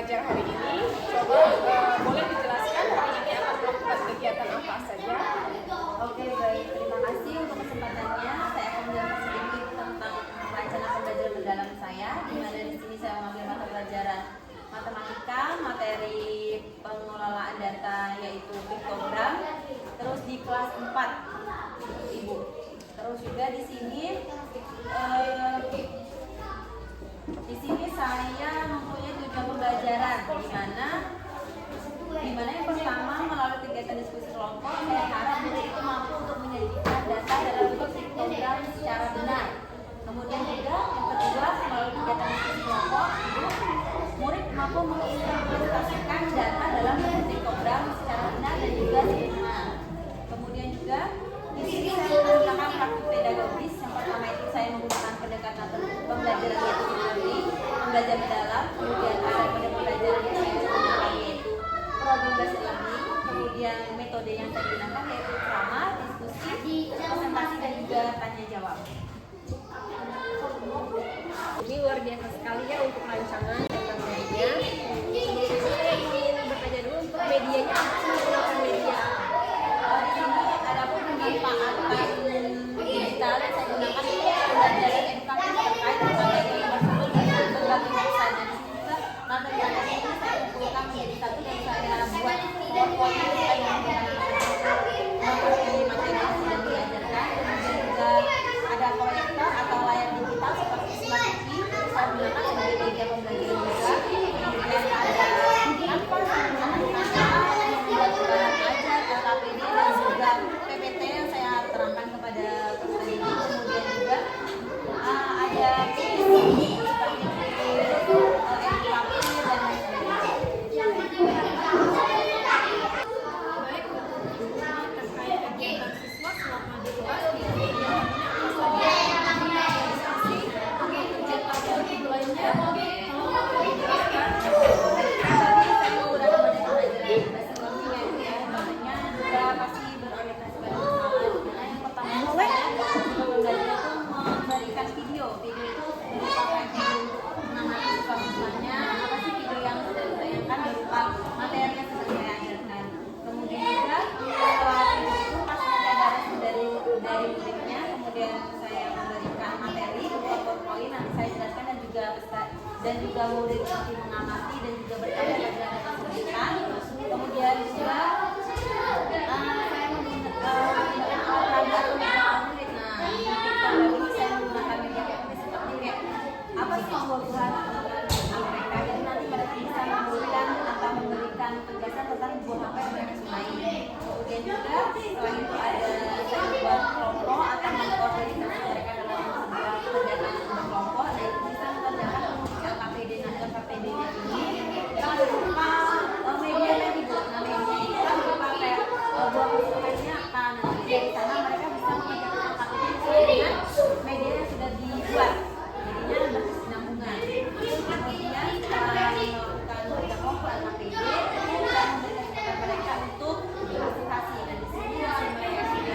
pelajar hari ini. Coba boleh dijelaskan hari ini akan melakukan kegiatan apa saja? Oke, baik. Terima kasih untuk kesempatannya. Saya akan menjelaskan sedikit tentang rencana pembelajaran mendalam saya, di mana di sini saya mengambil mata pelajaran matematika, materi pengelolaan data yaitu piktogram, terus di kelas 4, Ibu. Terus juga di sini saya mempunyai tujuan pembelajaran di mana yang pertama melalui kegiatan diskusi kelompok saya harap murid itu mampu untuk menyajikan data dalam bentuk piktogram secara benar. Kemudian juga yang kedua melalui kegiatan diskusi kelompok murid mampu menginterpretasikan data dalam bentuk piktogram secara benar dan juga sempurna. Kemudian juga di sini saya menggunakan praktik pedagogis. Yang pertama itu saya menggunakan pendekatan pembelajaran yaitu belajar mendalam, kemudian ada pada pembelajaran yang saya gunakan yaitu problem based learning, kemudian metode yang saya gunakan yaitu drama, diskusi, presentasi dan juga tanya jawab. Ini luar biasa sekali ya untuk rancangan tentang media. Sebelumnya saya ingin bertanya dulu untuk medianya apa sih menggunakan media? Di sini ada pun pemanfaatan digital yang saya gunakan itu pembelajaran edukatif terkait materi berbagai website. Dan di sini juga materi-materi ini saya kumpulkan menjadi satu dan saya buat PowerPoint yang menggunakan materi yang sedang diajarkan. Kemudian juga ada proyektor atau layar digital seperti Smart TV saya gunakan sebagai media pembelajaran juga. Kemudian ada kanvas yang menggunakan membuat bahan ajar, LKPD dan juga PPT yang saya terangkan kepada peserta didik. Kemudian juga ada seperti dan juga murid seperti mengamati dan juga bertanya pelajaran yang diberikan. Kemudian juga saya menggunakan olahraga atau media murid. Nah, di TikTok ini saya menggunakan media seperti kayak apa sih buah-buahan mereka. Jadi nanti mereka bisa memberikan atau memberikan penjelasan tentang buah apa yang mereka sukai. Kemudian juga selain itu ada saya buat kelompok atau mengkoordinasi mereka dalam sebuah kegiatan berkelompok. Nah, itu bisa mengerjakan KPD-nya ini jangan lupa media Bu. Nah, media itu kan berupa kayak buah kesukaannya apa. Nah, dari sana mereka bisa mengerjakan KPD sesuai dengan media yang sudah dibuat. Jadinya berkesinambungan. Kemudian setelah melakukan kerja kelompok KPD, kita memberikan kepada mereka untuk presentasi. Dan di sini hasil mereka sudah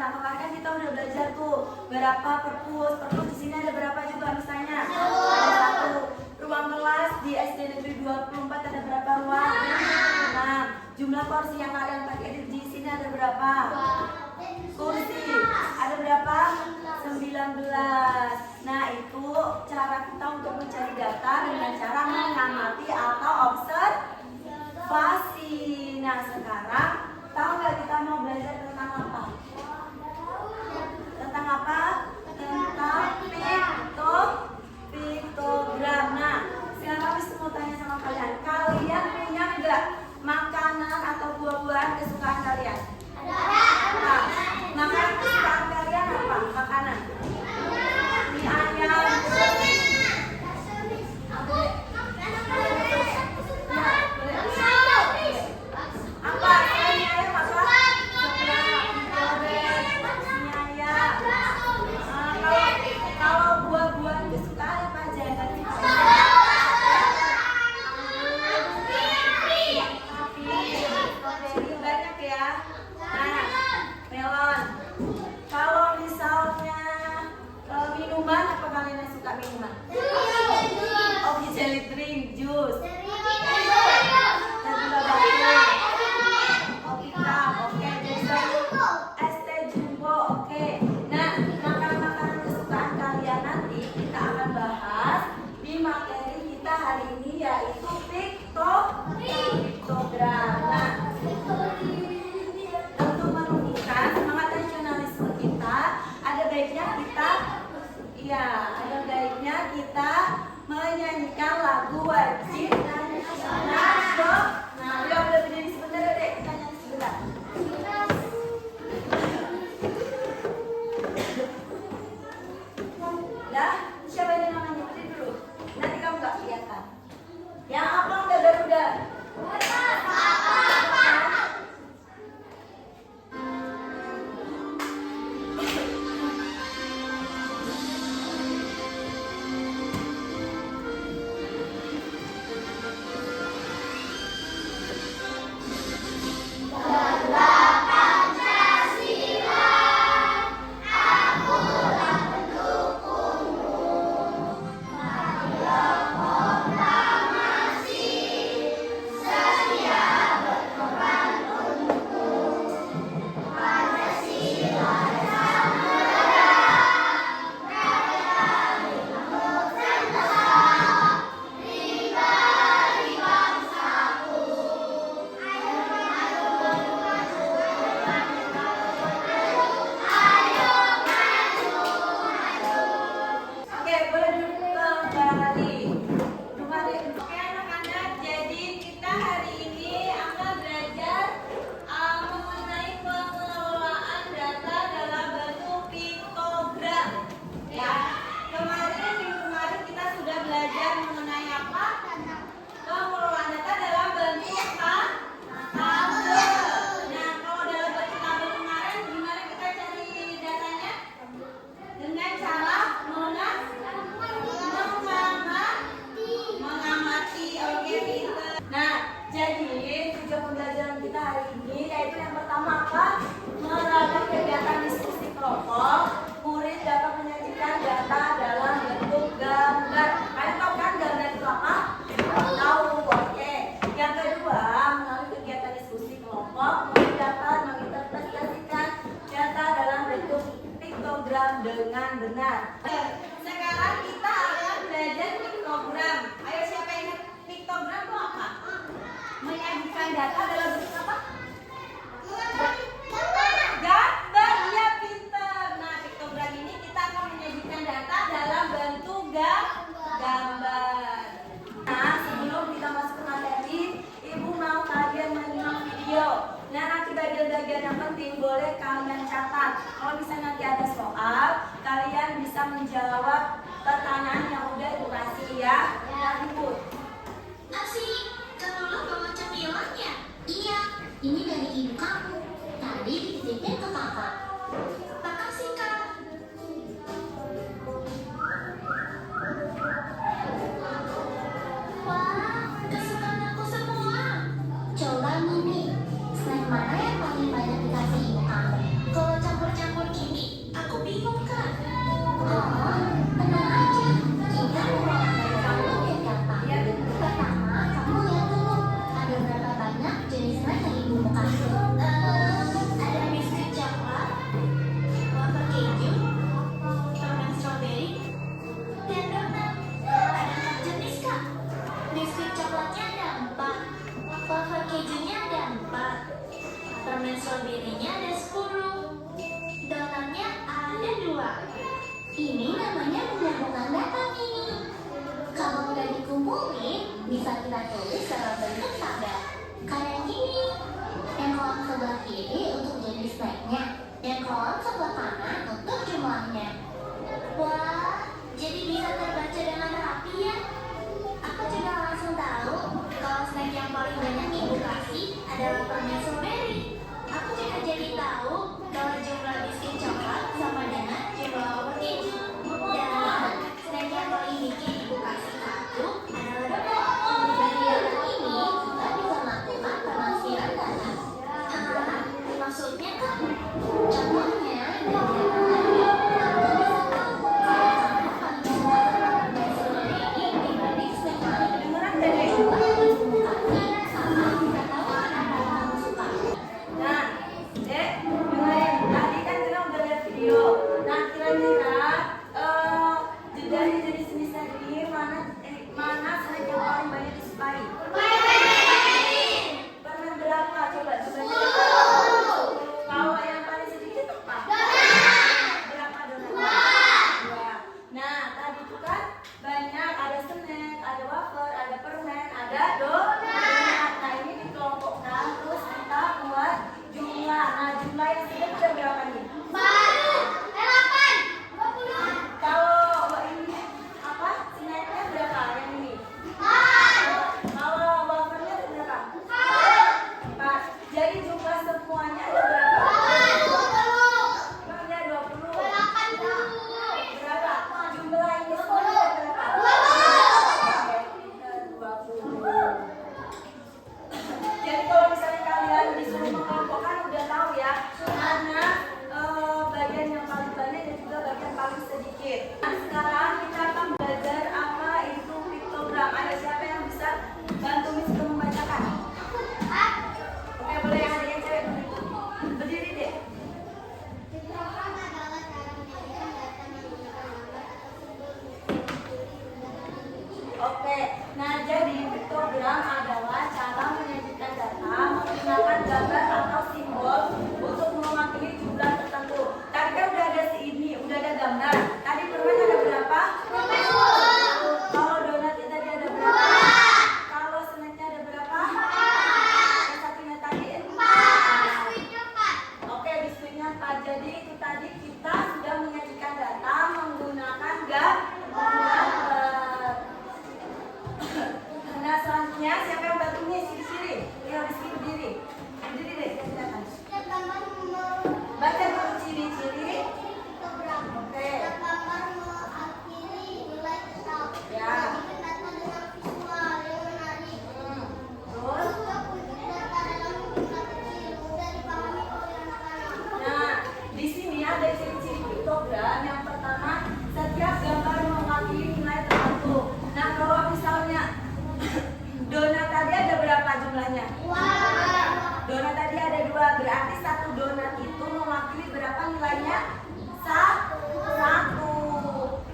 Nah, kemarin kan kita udah belajar tuh berapa perpus. Perpus di sini ada berapa juga misalnya? Ada 1. Ruang kelas di SD Negeri 24 ada berapa ruang? 6. Jumlah kursi yang kalian pakai di sini ada berapa? Kursi ada berapa? 19. Nah, itu cara kita untuk mencari data dengan cara mengamati atau observasi. Nah, sekarang tahu nggak kita mau belajar tentang apa? Tentang apa? Tentang piktogram. Nah, sekarang aku mau tanya sama kalian. Kalian punya nggak makanan atau buah-buahan kesukaan kalian? Ada. Makanan kesukaan kalian apa? Makanan? Mie ayam. Apa? Mie ayam apa? Kalau buah-buahan kesukaan apa aja? Banyak ya. Nah, melon. Kalau misalnya minuman, apa kalian yang suka minuman? Oke, jelly drink, jus. Es teh jumbo, oke. Nah, makanan-makanan kesukaan kalian nanti kita akan bahas di materi kita hari ini, yaitu piktogram. Nah, untuk menumbuhkan semangat nasionalisme kita, ada baiknya kita menyanyikan lagu wajib nasional. Nah, udah berdiri sebentar ya, Dek. Kita nyanyi sebentar. Dah, siapa yang namanya? Berdiri dulu. Nanti kamu gak kelihatan. Yang apa udah Garuda? Dengan benar. Sekarang kita akan belajar piktogram. Ayo, siapa yang ingat piktogram itu apa? Menyajikan data dalam bentuk apa? Gambar. Ya, pintar. Nah, piktogram ini kita akan menyajikan data dalam bentuk gambar. Nah, sebelum kita masuk ke materi, Ibu mau kalian menyimak video. Nah, nanti bagian-bagian yang penting boleh kalian catat. Kalau misalnya nanti ada soal, kalian bisa menjawab pertanyaan yang udah Ibu kasih ya. Ibu. Asik, kamu bawa cemilannya? Iya, ini dari ibu kamu. Ini namanya menggabungkan data nih. Kalau udah dikumpulin, bisa kita tulis dalam bentuk tabel. Kayak gini. Yang kolom sebelah kiri untuk jenis snacknya, yang kolom sebelah kanan untuk jumlahnya. Wah, jadi bisa terbaca dengan rapi ya. Aku juga langsung tahu kalau snack yang paling banyak ibu kasih adalah permen strawberry. Aku juga jadi tahu kalau jumlah biskuit coklat sama dengan jumlah wafer keju. Dan snack yang paling bikin ibu kasih satu adalah donat. Dari data ini kita bisa melakukan penafsiran data. Maksudnya kan contohnya dari data tadi aku bisa tahu kalau kamu paling suka permen strawberry dibanding snack lain. Coba ibu kasih sama bisa tahu apa yang kamu suka. Nah, Dek, dengerin. Tadi kan kita udah lihat video. Nah, kira-kira dari jenis snack ini mana snack yang paling banyak disukai? Permen berapa? Coba jumlahnya. Kalau yang paling sedikit apa? Berapa donatnya? Dua. Nah, tadi itu kan banyak, ada snack, ada wafer, ada permen, ada donat. Nah, ini dikelompokkan terus kita buat jumlah. Nah, jumlah yang sedikit ada berapa nih? Kalau ini apa? Snacknya berapa? Yang ini? Kalau wafernya ada berapa? 4. Jadi jumlah semuanya ada berapa? Emang ada 20? Berapa? Jumlah ini semuanya ada berapa? 20. Jadi kalau misalnya kalian disuruh mengelompokkan udah tahu ya mana bagian yang paling banyak dan juga bagian paling sedikit. Nah, sekarang kita akan belajar apa itu piktogram. Ada siapa yang bisa bantu Miss untuk membacakan? Oke, boleh yang ada yang cewek dulu. Berdiri deh. Oke, nah jadi piktogram adalah cara menyajikan data menggunakan gambar atau simbol untuk mewakili jumlah tertentu. Tadi kan udah ada ini, udah ada gambar. Tadi permen ada berapa? Kalau donatnya tadi ada berapa? Kalau snacknya ada berapa? Yang satunya tadi? Oke, biskuitnya 4. Jadi itu tadi kita sudah menyajikan data menggunakan gambar. Nah, selanjutnya siapa yang bantu nih? Sini. Ya, Rizky berdiri. Berdiri deh, silakan. Baca dulu ciri-ciri. Oke. Ya. Terus? Nah, di sini ada ciri-ciri piktogram. Yang pertama, setiap gambar mewakili nilai tertentu. Nah, kalau misalnya donat tadi ada berapa jumlahnya? Donat tadi ada 2, berarti satu donat itu mewakili berapa nilainya? 1.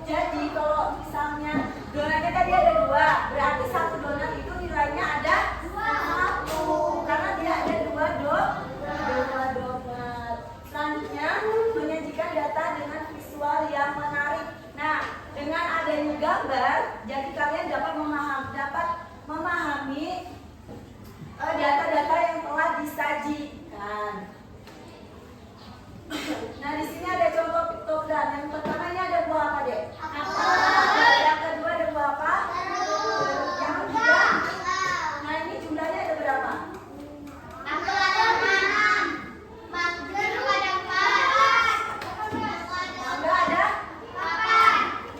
Jadi kalau misalnya donatnya tadi ada 2, berarti satu donat itu nilainya ada 1. Karena dia ada 2 donat. Selanjutnya menyajikan data dengan visual yang menarik. Nah, dengan adanya gambar, jadi kalian dapat memahami data-data yang telah disajikan. Nah, di sini ada contoh piktogram. Yang pertama ini ada buah apa, Dek? Yang kedua ada buah apa? Yang ketiga. Nah, ini jumlahnya ada berapa? Mangga ada?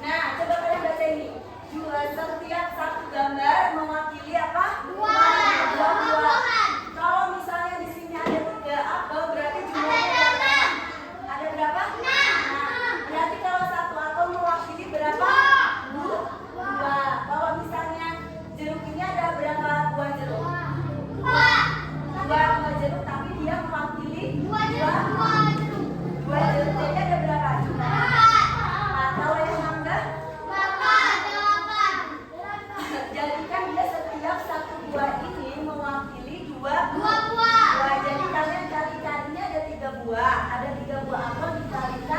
Nah, coba kalian baca ini. Setiap satu gambar mewakili apa? Dua buah. Kalau misalnya di sini ada 3 apel, berarti jumlahnya berapa? Ada berapa? 6. Berarti kalau satu apel mewakili berapa? 2. Kalau misalnya jeruk ini ada berapa buah jeruk? 2 buah jeruk, tapi dia mewakili 2 jeruk. Jadi ada berapa jumlahnya? 4. Kalau yang mangga? Jadi kan dia setiap satu buah ini mewakili 2 buah. Jadi kalian cari-carinya ada 3 buah. Ada 3 buah apel dikalikan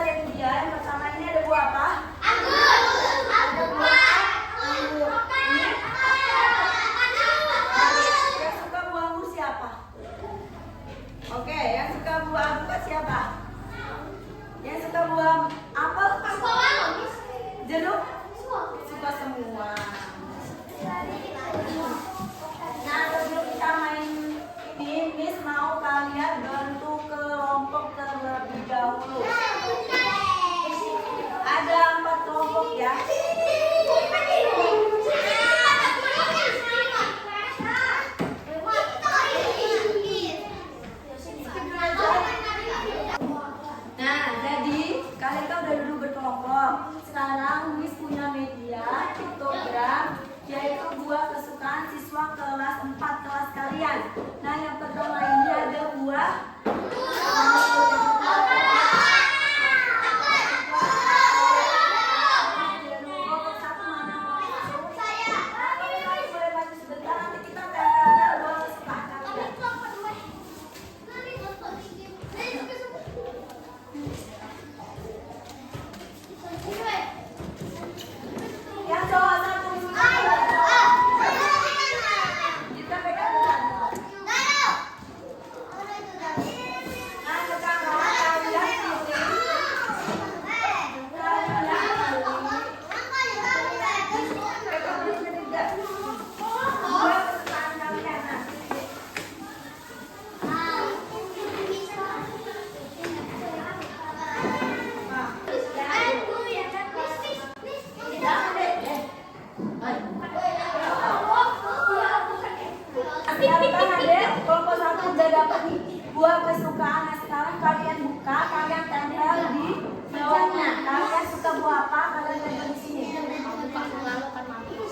dari dia. Yang pertama ini ada buah apa? Ada buah anggur. Ini yang suka buah anggur siapa? Oke, yang suka buah anggur siapa? Yang suka buah apel? Jeruk? Suka semua. Nah, sebelum kita main ini, Miss mau kalian bentuk kelompok terlebih dahulu. Ada 4 kelompok ya. Nah, jadi kalian kan udah duduk berkelompok. Sekarang Miss punya media piktogram, yaitu buah kesukaan siswa kelas 4 kelas kalian. Nah, yang pertama ini ada buah yang cowok satu. Kita pegang dulu. Nah, sekarang kalian buah kesukaan kalian. Sekarang ada kelompok 1 udah dapat nih buah kesukaan. Nah, sekarang kalian buka, kalian tempel di mejanya. Kalian suka buah apa? Kalian tempel di sini.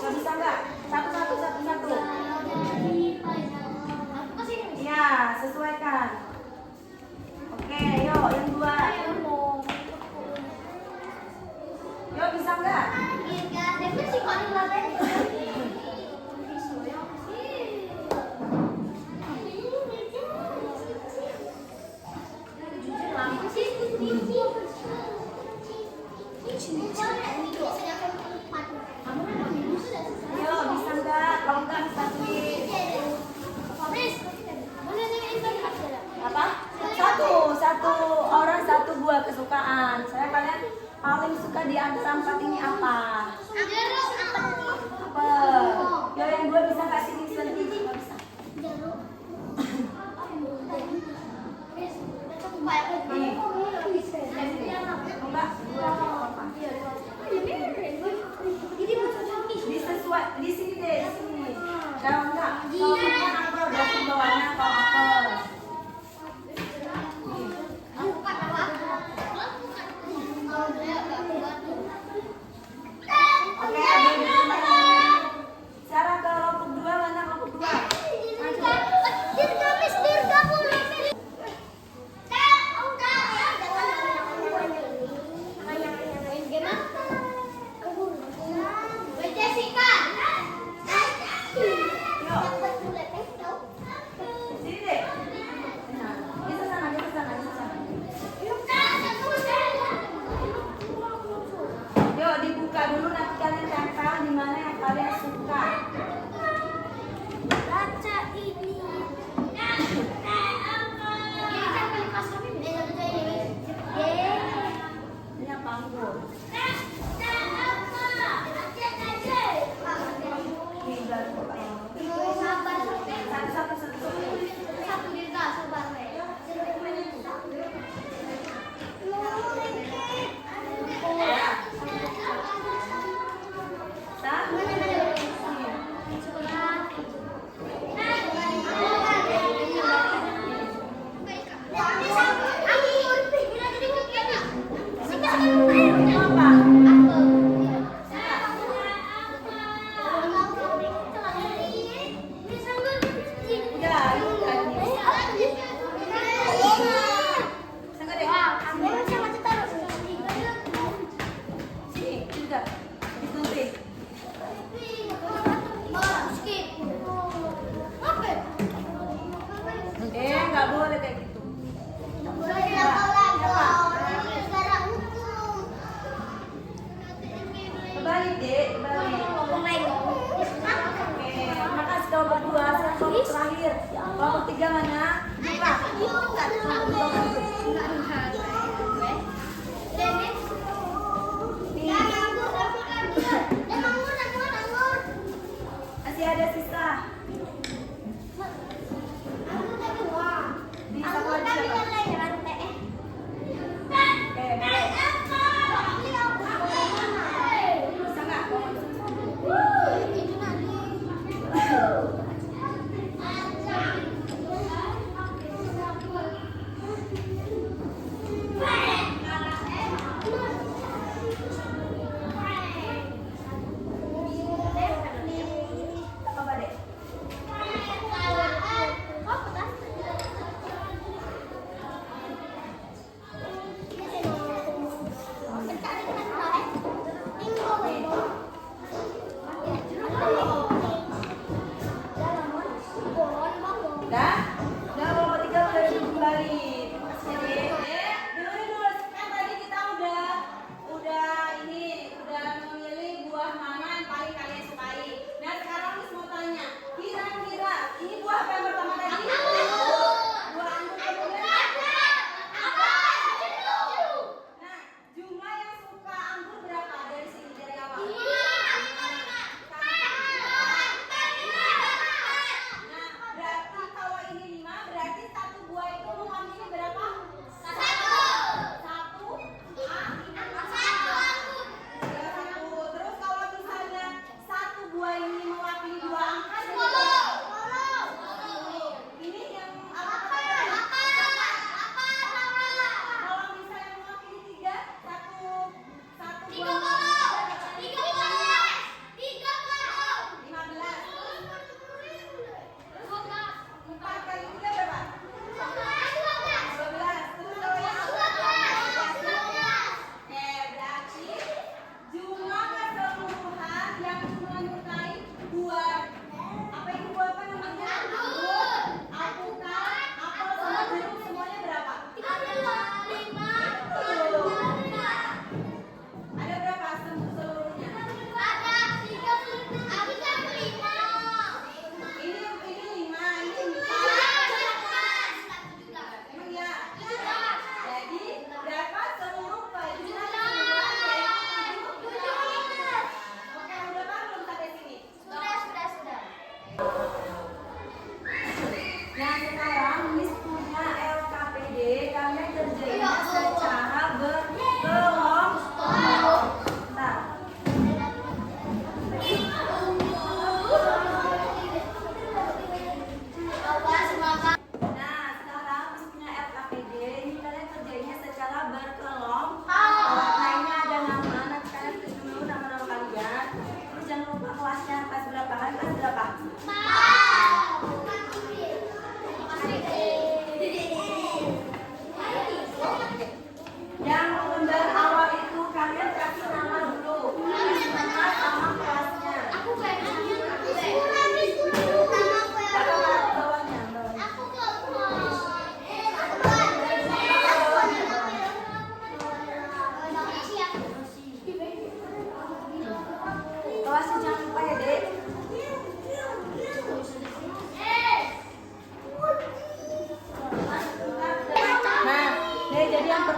Bisa nggak? Satu. Ya, sesuaikan. Oke, yuk yang 2. Yuk, bisa nggak? Yuk, bisa nggak? Kalau nggak bisa tulis. Apa? Satu orang satu buah kesukaan. Saya kalian paling suka di antara 4 ini apa? Apa? Yo, yang 2 bisa nggak sini sendiri? Nggak bisa. Nih. Enggak, 2 apa? Disesuai di sini deh, di sini. Kalau enggak, kalau bukan apel berarti bawahnya kalau apel. Oke, ada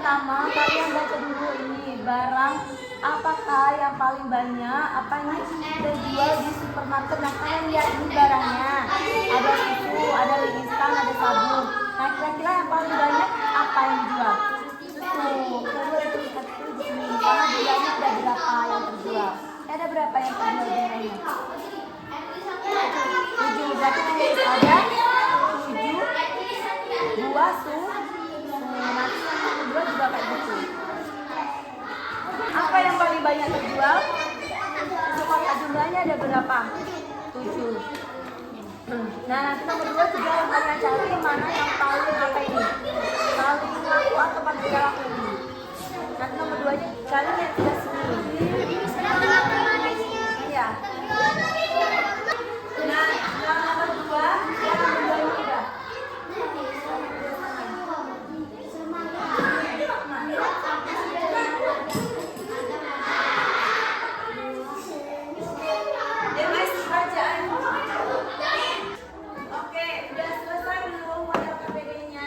pertama kalian baca dulu ini barang apakah yang paling banyak apa yang terjual di supermarket. Nah kalian lihat ini barangnya, ada susu, ada mie instan, ada sabun. Nah kira-kira yang paling banyak apa yang dijual? Susu. Kedua itu lihat dulu di sini karena jumlahnya ada berapa yang terjual. Ada berapa yang terjual jumlahnya? 7. Berarti tulis ada 7 buah susu. Nanti yang kedua juga kayak gitu. Apa yang paling banyak terjual? Coba jumlahnya ada berapa? 7. Nah nanti nomor 2 juga yang kalian cari mana yang paling apa ini? Paling laku atau paling gak laku ini? Nanti nomor 2 nya kalian lihat di sini. Iya. Nah yang nomor 2 yang nomor 2 ini udah. Oke, udah selesai belum model KPD-nya?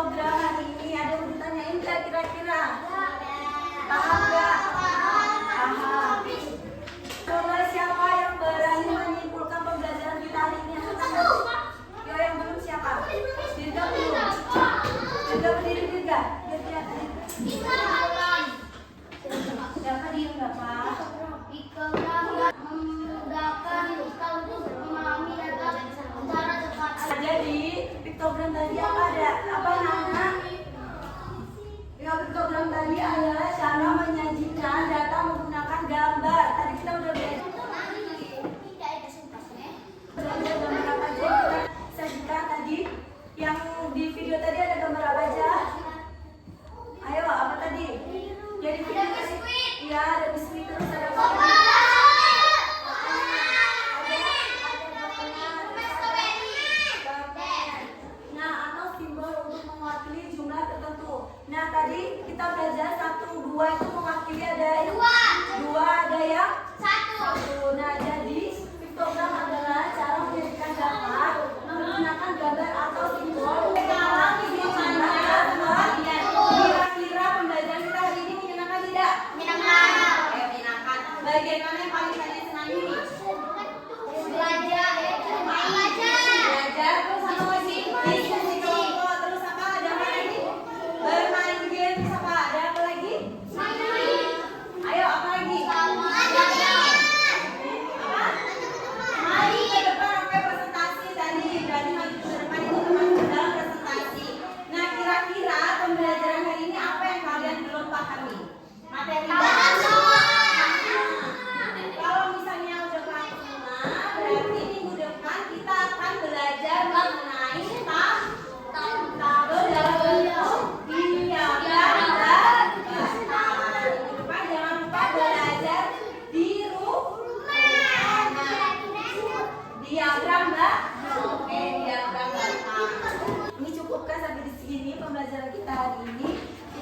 piktogram hari ini ada yang ditanyain nggak kira-kira? Paham nggak? Paham. Coba siapa yang berani menyimpulkan pembelajaran kita hari ini? Yo, yang belum siapa? Dirga belum? Dirga berdiri Dirga. Biar kelihatan. Siapa diem nggak Pak? Piktogram memudahkan kita untuk memahami data secara cepat. Jadi piktogram tadi apa ada? Apa nama? Ya, piktogram tadi adalah cara menyajikan data menggunakan gambar. Tadi kita udah belajar gambar apa aja yang kita sajikan tadi. Yang di video tadi ada gambar apa aja? Ayo, apa tadi? Jadi video tadi. Iya, ada biskuit terus ada apa? Nah, atau simbol untuk mewakili jumlah tertentu. Nah, tadi kita belajar 1, 2 itu mewakili ada yang 2, ada yang 1. Nah, jadi piktogram adalah cara menjadikan gambar menggunakan gambar atau simbol untuk mewakili jumlah tertentu. Kira-kira pembelajaran kita hari ini menyenangkan tidak? Menyenangkan. Bagian mana yang paling kalian senangi nih? Belajar terus apa lagi? Diskusi kelompok terus apa? Ada apa lagi? Bermain game terus apa? Ada apa lagi? Ayo apa lagi? Apa? Mari ke depan sampai presentasi tadi. Berarti maju ke depan itu termasuk dalam presentasi. Nah, kira-kira pembelajaran hari ini apa yang kalian belum pahami? Materi kalau misalnya udah paham semua, berarti minggu depan kita akan belajar mengenai tabel dalam bentuk diagram dan minggu depan jangan lupa belajar di rumah. Diagram Mbak. Oke, diagram gampang. Ini cukupkan sampai di sini pembelajaran kita hari ini.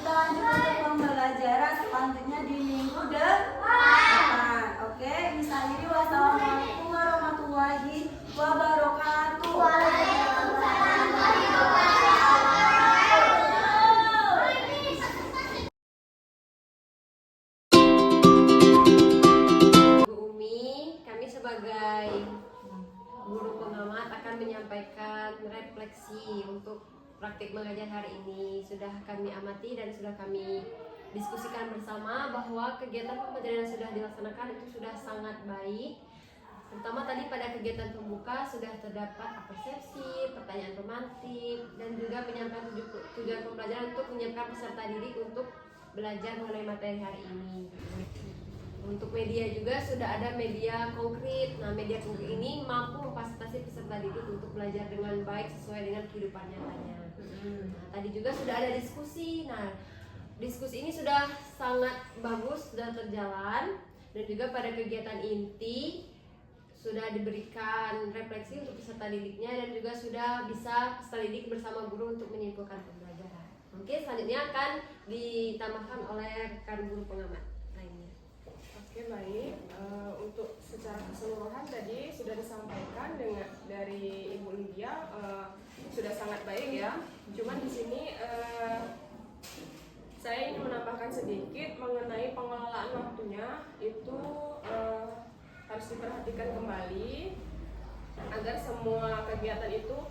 Kita lanjut untuk pembelajaran selanjutnya di minggu depan. Oke, misalnya wassalamualaikum warahmatullahi wabarakatuh. Bu Umi, kami sebagai guru pengamat akan menyampaikan refleksi untuk praktik mengajar hari ini. Sudah kami amati dan sudah kami diskusikan bersama bahwa kegiatan pembelajaran yang sudah dilaksanakan itu sudah sangat baik. Terutama tadi pada kegiatan pembuka sudah terdapat persepsi, pertanyaan pemantik, dan juga penyampaian tujuan pembelajaran untuk menyiapkan peserta didik untuk belajar mengenai materi hari ini. Untuk media juga sudah ada media konkret. Nah, media konkret ini mampu memfasilitasi peserta didik untuk belajar dengan baik sesuai dengan kehidupan nyatanya. Nah, tadi juga sudah ada diskusi. Nah, diskusi ini sudah sangat bagus, sudah terjalan, dan juga pada kegiatan inti sudah diberikan refleksi untuk peserta didiknya dan juga sudah bisa peserta didik bersama guru untuk menyimpulkan pembelajaran. Mungkin selanjutnya akan ditambahkan oleh rekan guru pengamat lainnya. Oke, baik. Untuk secara keseluruhan tadi sudah disampaikan dari Ibu Lydia, sudah sangat baik ya. Cuman di sini saya ingin menambahkan sedikit mengenai pengelolaan waktunya. Itu harus diperhatikan kembali agar semua kegiatan itu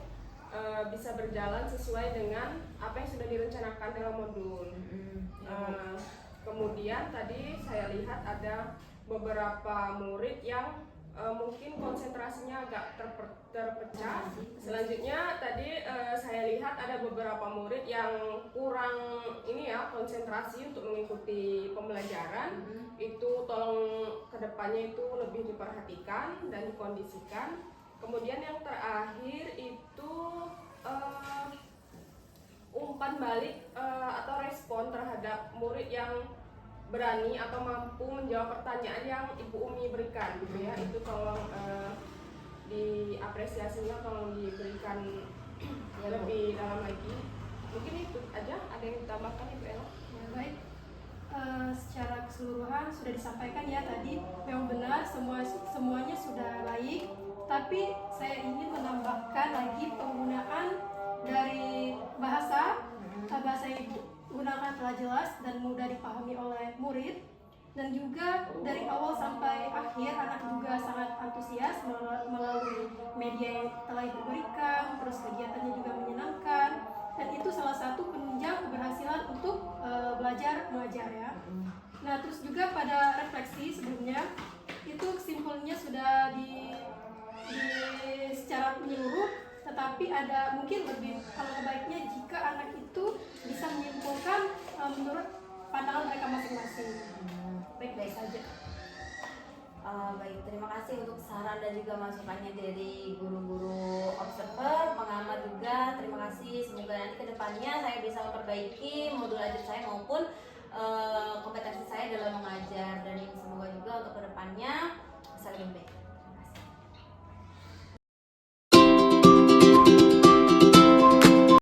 bisa berjalan sesuai dengan apa yang sudah direncanakan dalam modul. Kemudian tadi saya lihat ada beberapa murid yang mungkin konsentrasinya agak terpecah. Selanjutnya tadi saya lihat ada beberapa murid yang kurang konsentrasi untuk mengikuti pembelajaran. Itu tolong kedepannya itu lebih diperhatikan dan dikondisikan. Kemudian yang terakhir itu umpan balik atau respon terhadap murid yang berani atau mampu menjawab pertanyaan yang Ibu Umi berikan gitu ya. Itu tolong diapresiasinya, tolong diberikan lebih dalam lagi. Mungkin itu aja. Ada yang ditambahkan Ibu Ella? Ya, baik. Secara keseluruhan sudah disampaikan ya tadi, memang benar semuanya sudah baik, tapi saya ingin menambahkan lagi penggunaan dari bahasa bahasa ibu gunakan telah jelas dan mudah dipahami oleh murid, dan juga dari awal sampai akhir anak juga sangat antusias melalui media yang telah ibu berikan, terus kegiatannya juga menyenangkan, dan itu salah satu penunjang keberhasilan untuk belajar mengajar ya. Nah, terus juga pada refleksi sebelumnya itu kesimpulannya sudah di secara menyeluruh, tetapi ada mungkin lebih alangkah baiknya jika anak itu bisa menyimpulkan menurut pandangan mereka masing-masing. Baik-baik saja. Baik, terima kasih untuk saran dan juga masukannya dari guru-guru observer, pengamat juga. Terima kasih. Semoga nanti kedepannya saya bisa memperbaiki modul ajar saya maupun kompetensi saya dalam mengajar, dan semoga juga untuk kedepannya bisa lebih baik.